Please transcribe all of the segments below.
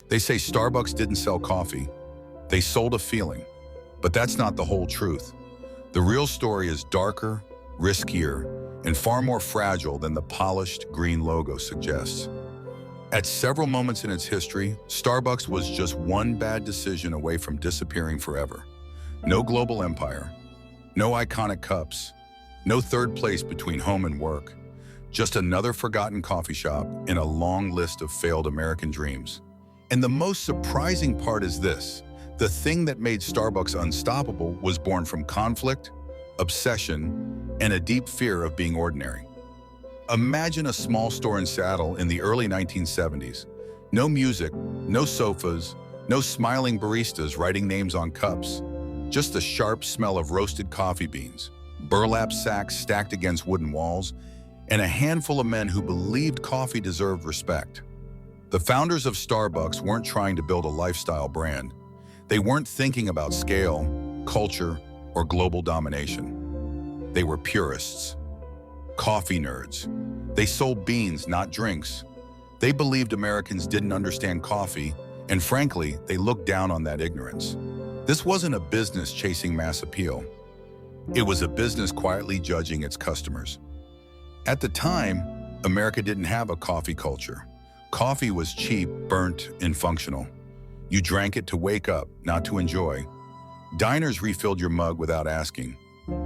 They say Starbucks didn't sell coffee, they sold a feeling. But that's not the whole truth. The real story is darker, riskier, and far more fragile than the polished green logo suggests. At several moments in its history, Starbucks was just one bad decision away from disappearing forever. No global empire, no iconic cups, no third place between home and work, just another forgotten coffee shop in a long list of failed American dreams. And the most surprising part is this: the thing that made Starbucks unstoppable was born from conflict, obsession, and a deep fear of being ordinary. Imagine a small store in Seattle in the early 1970s. No music, no sofas, no smiling baristas writing names on cups. Just the sharp smell of roasted coffee beans, burlap sacks stacked against wooden walls, and a handful of men who believed coffee deserved respect. The founders of Starbucks weren't trying to build a lifestyle brand. They weren't thinking about scale, culture, or global domination. They were purists, coffee nerds. They sold beans, not drinks. They believed Americans didn't understand coffee, and frankly, they looked down on that ignorance. This wasn't a business chasing mass appeal. It was a business quietly judging its customers. At the time, America didn't have a coffee culture. Coffee was cheap, burnt, and functional. You drank it to wake up, not to enjoy. Diners refilled your mug without asking.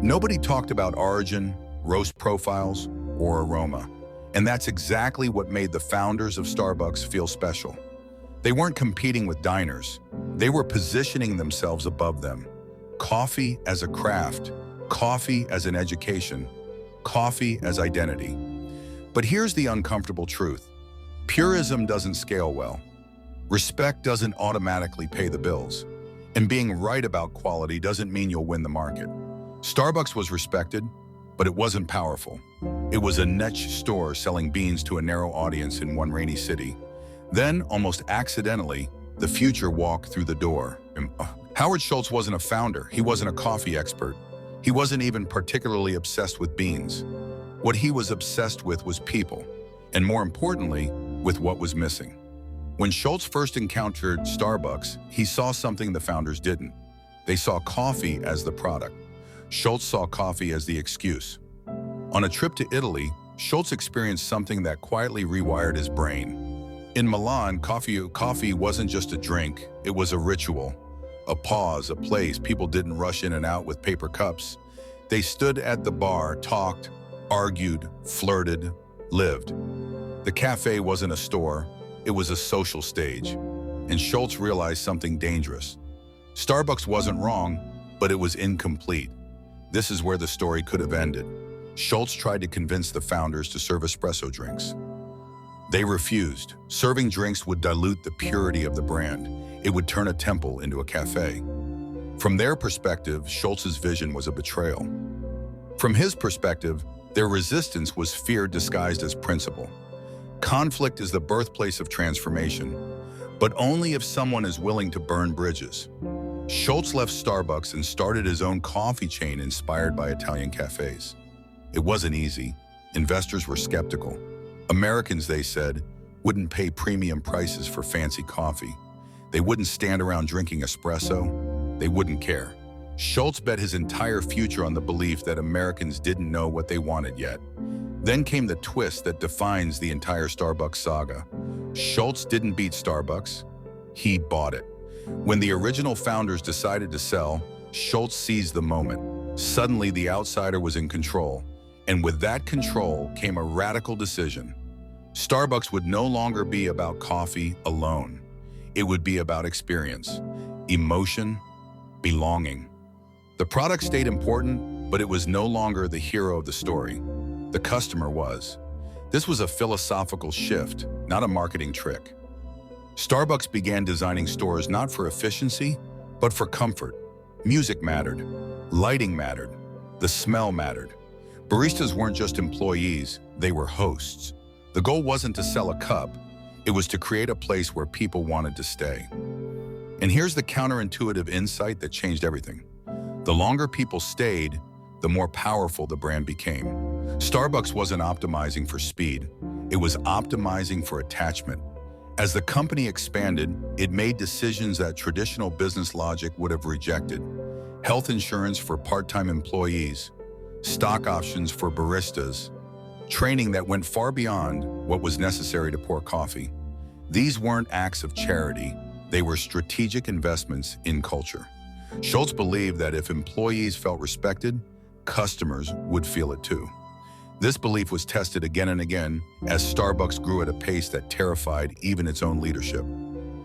Nobody talked about origin, roast profiles, or aroma. And that's exactly what made the founders of Starbucks feel special. They weren't competing with diners. They were positioning themselves above them. Coffee as a craft, coffee as an education, coffee as identity. But here's the uncomfortable truth. Purism doesn't scale well. Respect doesn't automatically pay the bills. And being right about quality doesn't mean you'll win the market. Starbucks was respected, but it wasn't powerful. It was a niche store selling beans to a narrow audience in one rainy city. Then, almost accidentally, the future walked through the door. Howard Schultz wasn't a founder. He wasn't a coffee expert. He wasn't even particularly obsessed with beans. What he was obsessed with was people, and more importantly, with what was missing. When Schultz first encountered Starbucks, he saw something the founders didn't. They saw coffee as the product. Schultz saw coffee as the excuse. On a trip to Italy, Schultz experienced something that quietly rewired his brain. In Milan, coffee wasn't just a drink, it was a ritual, a pause, a place. People didn't rush in and out with paper cups. They stood at the bar, talked, argued, flirted, lived. The cafe wasn't a store, it was a social stage. And Schultz realized something dangerous. Starbucks wasn't wrong, but it was incomplete. This is where the story could have ended. Schultz tried to convince the founders to serve espresso drinks. They refused. Serving drinks would dilute the purity of the brand. It would turn a temple into a cafe. From their perspective, Schultz's vision was a betrayal. From his perspective, their resistance was fear disguised as principle. Conflict is the birthplace of transformation, but only if someone is willing to burn bridges. Schultz left Starbucks and started his own coffee chain inspired by Italian cafes. It wasn't easy. Investors were skeptical. Americans, they said, wouldn't pay premium prices for fancy coffee. They wouldn't stand around drinking espresso. They wouldn't care. Schultz bet his entire future on the belief that Americans didn't know what they wanted yet. Then came the twist that defines the entire Starbucks saga. Schultz didn't beat Starbucks, he bought it. When the original founders decided to sell, Schultz seized the moment. Suddenly, the outsider was in control. And with that control came a radical decision. Starbucks would no longer be about coffee alone. It would be about experience, emotion, belonging. The product stayed important, but it was no longer the hero of the story. The customer was. This was a philosophical shift, not a marketing trick. Starbucks began designing stores not for efficiency, but for comfort. Music mattered, lighting mattered, the smell mattered. Baristas weren't just employees, they were hosts. The goal wasn't to sell a cup, it was to create a place where people wanted to stay. And here's the counterintuitive insight that changed everything. The longer people stayed, the more powerful the brand became. Starbucks wasn't optimizing for speed, it was optimizing for attachment. As the company expanded, it made decisions that traditional business logic would have rejected. Health insurance for part-time employees, stock options for baristas, training that went far beyond what was necessary to pour coffee. These weren't acts of charity, they were strategic investments in culture. Schultz believed that if employees felt respected, customers would feel it too. This belief was tested again and again as Starbucks grew at a pace that terrified even its own leadership.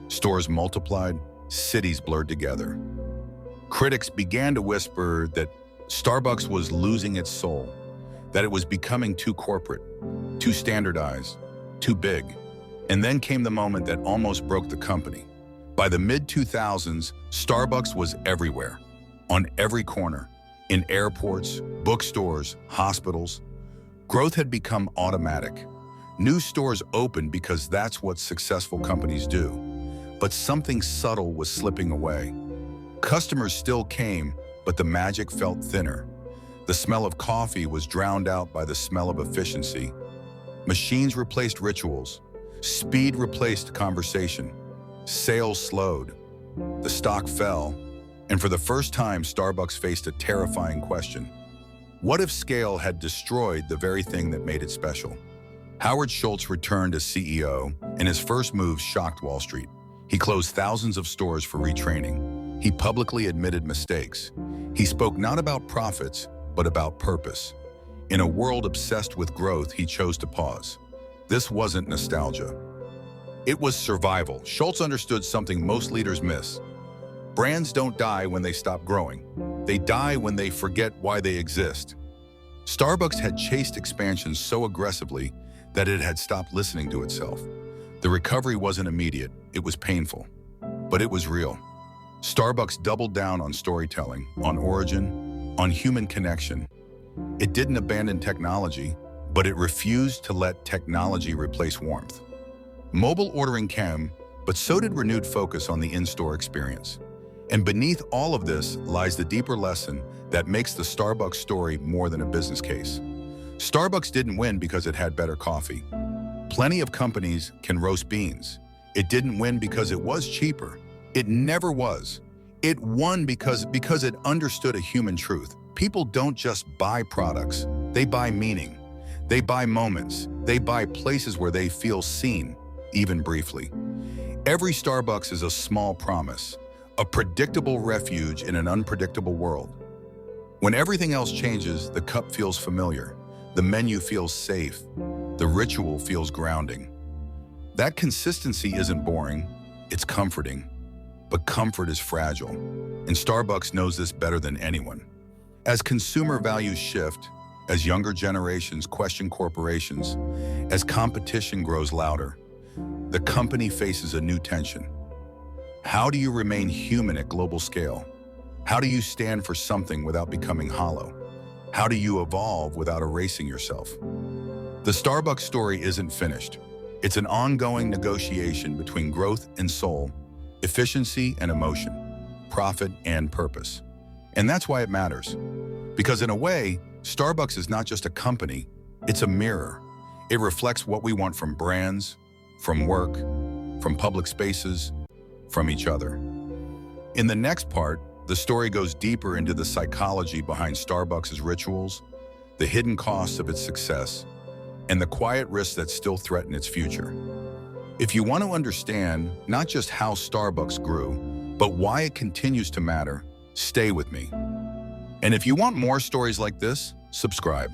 Stores multiplied, cities blurred together. Critics began to whisper that Starbucks was losing its soul, that it was becoming too corporate, too standardized, too big. And then came the moment that almost broke the company. By the mid-2000s, Starbucks was everywhere, on every corner, in airports, bookstores, hospitals. Growth had become automatic. New stores opened because that's what successful companies do. But something subtle was slipping away. Customers still came, but the magic felt thinner. The smell of coffee was drowned out by the smell of efficiency. Machines replaced rituals. Speed replaced conversation. Sales slowed. The stock fell. And for the first time, Starbucks faced a terrifying question. What if scale had destroyed the very thing that made it special? Howard Schultz returned as CEO, and his first move shocked Wall Street. He closed thousands of stores for retraining. He publicly admitted mistakes. He spoke not about profits, but about purpose. In a world obsessed with growth, he chose to pause. This wasn't nostalgia. It was survival. Schultz understood something most leaders miss. Brands don't die when they stop growing. They die when they forget why they exist. Starbucks had chased expansion so aggressively that it had stopped listening to itself. The recovery wasn't immediate, it was painful, but it was real. Starbucks doubled down on storytelling, on origin, on human connection. It didn't abandon technology, but it refused to let technology replace warmth. Mobile ordering came, but so did renewed focus on the in-store experience. And beneath all of this lies the deeper lesson that makes the Starbucks story more than a business case. Starbucks didn't win because it had better coffee. Plenty of companies can roast beans. It didn't win because it was cheaper. It never was. It won because it understood a human truth. People don't just buy products, they buy meaning. They buy moments. They buy places where they feel seen, even briefly. Every Starbucks is a small promise, a predictable refuge in an unpredictable world. When everything else changes, the cup feels familiar, the menu feels safe, the ritual feels grounding. That consistency isn't boring, it's comforting. But comfort is fragile, and Starbucks knows this better than anyone. As consumer values shift, as younger generations question corporations, as competition grows louder, the company faces a new tension. How do you remain human at global scale? How do you stand for something without becoming hollow? How do you evolve without erasing yourself? The Starbucks story isn't finished. It's an ongoing negotiation between growth and soul, efficiency and emotion, profit and purpose. And that's why it matters. Because in a way, Starbucks is not just a company, it's a mirror. It reflects what we want from brands, from work, from public spaces, from each other. In the next part, the story goes deeper into the psychology behind Starbucks' rituals, the hidden costs of its success, and the quiet risks that still threaten its future. If you want to understand not just how Starbucks grew, but why it continues to matter, stay with me. And if you want more stories like this, subscribe.